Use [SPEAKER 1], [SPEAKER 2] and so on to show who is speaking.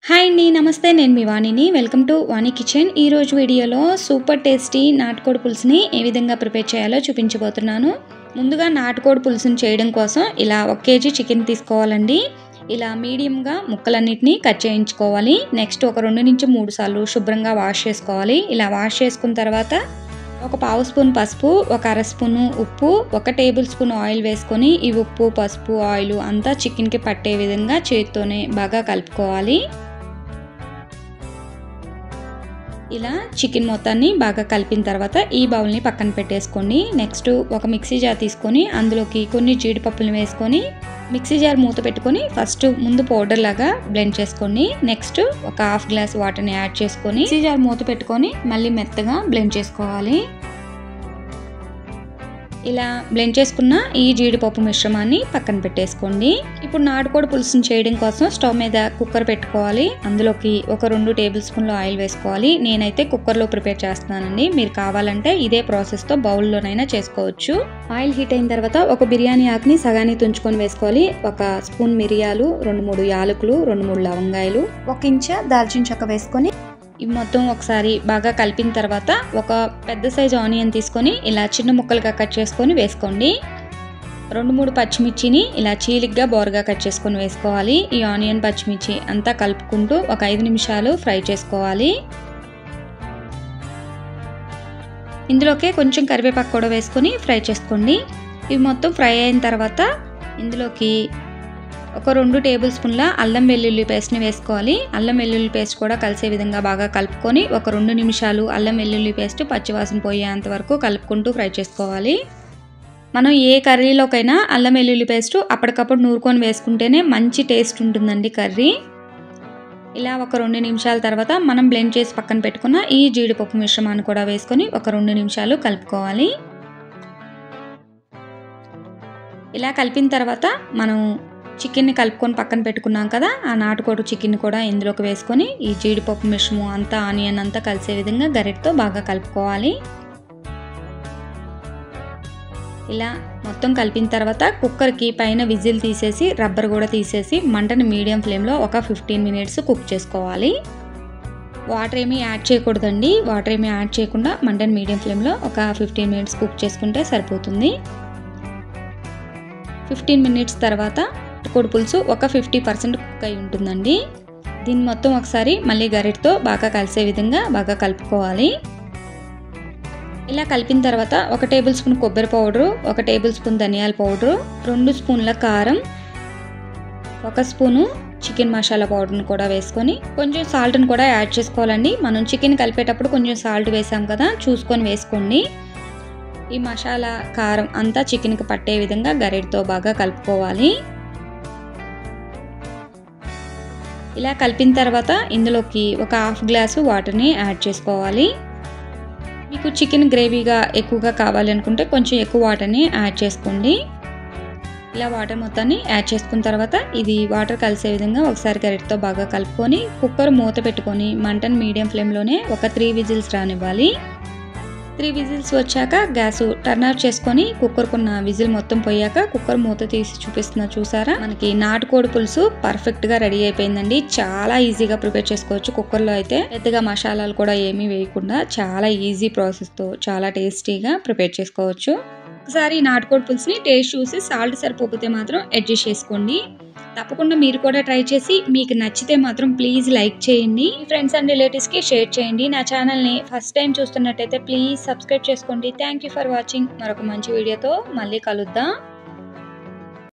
[SPEAKER 1] Hi అండి. నమస్తే. నేను మీ వాణిని. Welcome to Vani kitchen. ఈరోజు వీడియోలో సూపర్ టేస్టీ నాటుకోడి పులుసుని ఏ విధంగా ప్రిపేర్ చేయాలో చూపించబోతున్నాను. ముందుగా నాటుకోడి పులుసుని చేయడం కోసం ఇలా 1 కేజీ చికెన్ తీసుకోవాలండి. ఇలా మీడియంగా ముక్కలన్నిటిని కట్ చేయించుకోవాలి. నెక్స్ట్ ఒక 2 నుంచి 3 సార్లు శుభ్రంగా వాష్ చేసుకోవాలి. ఇలా వాష్ చేసుకున్న తర్వాత ఒక పావు స్పూన్ పసుపు, ఒక అర స్పూను ఉప్పు, 1 టేబుల్ స్పూన్ ఆయిల్ వేసుకొని ఈ ఉప్పు, పసుపు, ఆయిల్ అంతా చికెన్కి పట్టే విధంగా చేతితోనే బాగా కలుపుకోవాలి. ఇలా చికెన్ మొత్తాన్ని బాగా కలిపిన తర్వాత ఈ బౌల్ని పక్కన పెట్టేసుకోండి. నెక్స్ట్ ఒక మిక్సీ జార్ తీసుకొని అందులోకి కొన్ని జీడిపప్పులను వేసుకొని మిక్సీ జార్ మూత పెట్టుకొని ఫస్ట్ ముందు పౌడర్ లాగా బ్లెండ్ చేసుకోండి. నెక్స్ట్ ఒక హాఫ్ గ్లాస్ వాటర్ని యాడ్ చేసుకొని మిక్సీ జార్ మూత పెట్టుకొని మళ్ళీ మెత్తగా బ్లెండ్ చేసుకోవాలి. ఇలా బ్లెండ్ చేసుకున్న ఈ జీడిపప్పు మిశ్రమాన్ని పక్కన పెట్టేసుకోండి. ఇప్పుడు నాటుకోడి పులుసుని చేయడం కోసం స్టవ్ మీద కుక్కర్ పెట్టుకోవాలి. అందులోకి ఒక 2 టేబుల్ స్పూన్లు ఆయిల్ వేసుకోవాలి. నేనైతే కుక్కర్లో ప్రిపేర్ చేస్తున్నానండి. మీరు కావాలంటే ఇదే ప్రాసెస్తో బౌల్లోనైనా చేసుకోవచ్చు. ఆయిల్ హీట్ అయిన తర్వాత ఒక బిర్యానీ ఆకుని సగానికి తుంచుకొని వేసుకోవాలి. 1 స్పూన్ మిరియాలు, 2-3 యాలకులు, 2-3 లవంగాయలు, 1 ఇంచు దాల్చిన చెక్క వేసుకొని ఇవి మొత్తం ఒకసారి బాగా కలిపిన తర్వాత ఒక పెద్ద సైజు ఆనియన్ తీసుకొని ఇలా చిన్న ముక్కలుగా కట్ చేసుకొని వేసుకోండి. 2-3 పచ్చిమిర్చిని ఇలా చీలిగ్గా బోరగా కట్ చేసుకొని వేసుకోవాలి. ఈ ఆనియన్ పచ్చిమిర్చి అంతా కలుపుకుంటూ ఒక 5 నిమిషాలు ఫ్రై చేసుకోవాలి. ఇందులోకే కొంచెం కరివేపాకు కూడా వేసుకొని ఫ్రై చేసుకోండి. ఇవి మొత్తం ఫ్రై అయిన తర్వాత ఇందులోకి ఒక 2 టేబుల్ స్పూన్ల అల్లం వెల్లుల్లి పేస్ట్ని వేసుకోవాలి. అల్లం వెల్లుల్లి పేస్ట్ కూడా కలిసే విధంగా బాగా కలుపుకొని ఒక 2 నిమిషాలు అల్లం వెల్లుల్లి పేస్ట్ పచ్చివాసన పోయేంత వరకు కలుపుకుంటూ ఫ్రై చేసుకోవాలి. మనం ఏ కర్రీలోకైనా అల్లం వెల్లుల్లి పేస్ట్ అప్పటికప్పుడు నూరుకొని వేసుకుంటేనే మంచి టేస్ట్ ఉంటుందండి కర్రీ. ఇలా ఒక 2 నిమిషాల తర్వాత మనం బ్లెండ్ చేసి పక్కన పెట్టుకున్న ఈ జీడిపప్పు మిశ్రమాన్ని కూడా వేసుకొని ఒక 2 నిమిషాలు కలుపుకోవాలి. ఇలా కలిపిన తర్వాత మనం చికెన్ని కలుపుకొని పక్కన పెట్టుకున్నాం కదా, ఆ నాటుకోడి చికెన్ కూడా ఇందులోకి వేసుకొని ఈ జీడిపప్పు మిశ్రమం అంతా ఆనియన్ అంతా కలిసే విధంగా గరిటతో బాగా కలుపుకోవాలి. ఇలా మొత్తం కలిపిన తర్వాత కుక్కర్కి పైన విజిల్ తీసేసి రబ్బర్ కూడా తీసేసి మంటని మీడియం ఫ్లేమ్లో ఒక 15 మినిట్స్ కుక్ చేసుకోవాలి. వాటర్ ఏమీ యాడ్ చేయకూడదండి. వాటర్ ఏమీ యాడ్ చేయకుండా మంటని మీడియం ఫ్లేమ్లో ఒక 15 మినిట్స్ కుక్ చేసుకుంటే సరిపోతుంది. 15 మినిట్స్ తర్వాత నాటుకోడి పులుసు ఒక 50% కుక్ అయి ఉంటుందండి. దీన్ని మొత్తం ఒకసారి మళ్ళీ గరిటతో బాగా కలిసే విధంగా బాగా కలుపుకోవాలి. ఇలా కలిపిన తర్వాత 1 టేబుల్ స్పూన్ కొబ్బరి పౌడరు, 1 టేబుల్ స్పూన్ ధనియాల పౌడరు, 2 స్పూన్ల కారం, 1 స్పూను చికెన్ మసాలా పౌడర్ని కూడా వేసుకొని కొంచెం సాల్ట్ని కూడా యాడ్ చేసుకోవాలండి. మనం చికెన్ కలిపేటప్పుడు కొంచెం సాల్ట్ వేసాం కదా, చూసుకొని వేసుకోండి. ఈ మసాలా కారం అంతా చికెన్కి పట్టే విధంగా గరిటతో బాగా కలుపుకోవాలి. ఇలా కలిపిన తర్వాత ఇందులోకి ఒక హాఫ్ గ్లాసు వాటర్ని యాడ్ చేసుకోవాలి. మీకు చికెన్ గ్రేవీగా ఎక్కువగా కావాలనుకుంటే కొంచెం ఎక్కువ వాటర్ని యాడ్ చేసుకోండి. ఇలా వాటర్ మొత్తాన్ని యాడ్ చేసుకున్న తర్వాత ఇది వాటర్ కలిసే విధంగా ఒకసారి గరిటతో బాగా కలుపుకొని కుక్కర్ మూత పెట్టుకొని మంటను మీడియం ఫ్లేమ్లోనే ఒక 3 విజిల్స్ రానివ్వాలి. 3 విజిల్స్ వచ్చాక గ్యాస్ టర్న్ ఆఫ్ చేసుకొని కుక్కర్కున్న విజిల్ మొత్తం పోయాక కుక్కర్ మూత తీసి చూపిస్తున్నా చూసారా, మనకి నాటుకోడి పులుసు పర్ఫెక్ట్గా రెడీ అయిపోయిందండి. చాలా ఈజీగా ప్రిపేర్ చేసుకోవచ్చు. కుక్కర్లో అయితే పెద్దగా మసాలాలు కూడా ఏమీ వేయకుండా చాలా ఈజీ ప్రాసెస్తో చాలా టేస్టీగా ప్రిపేర్ చేసుకోవచ్చు. ఒకసారి నాటుకోడి పులుసుని టేస్ట్ చూసి సాల్ట్ సరిపోతే మాత్రం అడ్జస్ట్ చేసుకోండి. తప్పకుండా మీరు కూడా ట్రై చేసి మీకు నచ్చితే మాత్రం ప్లీజ్ లైక్ చేయండి. మీ ఫ్రెండ్స్ అండ్ రిలేటివ్స్కి షేర్ చేయండి. నా ఛానల్ని ఫస్ట్ టైం చూస్తున్నట్టయితే ప్లీజ్ సబ్స్క్రైబ్ చేసుకోండి. Thank you for watching. మరొక మంచి వీడియోతో మళ్ళీ కలుద్దాం.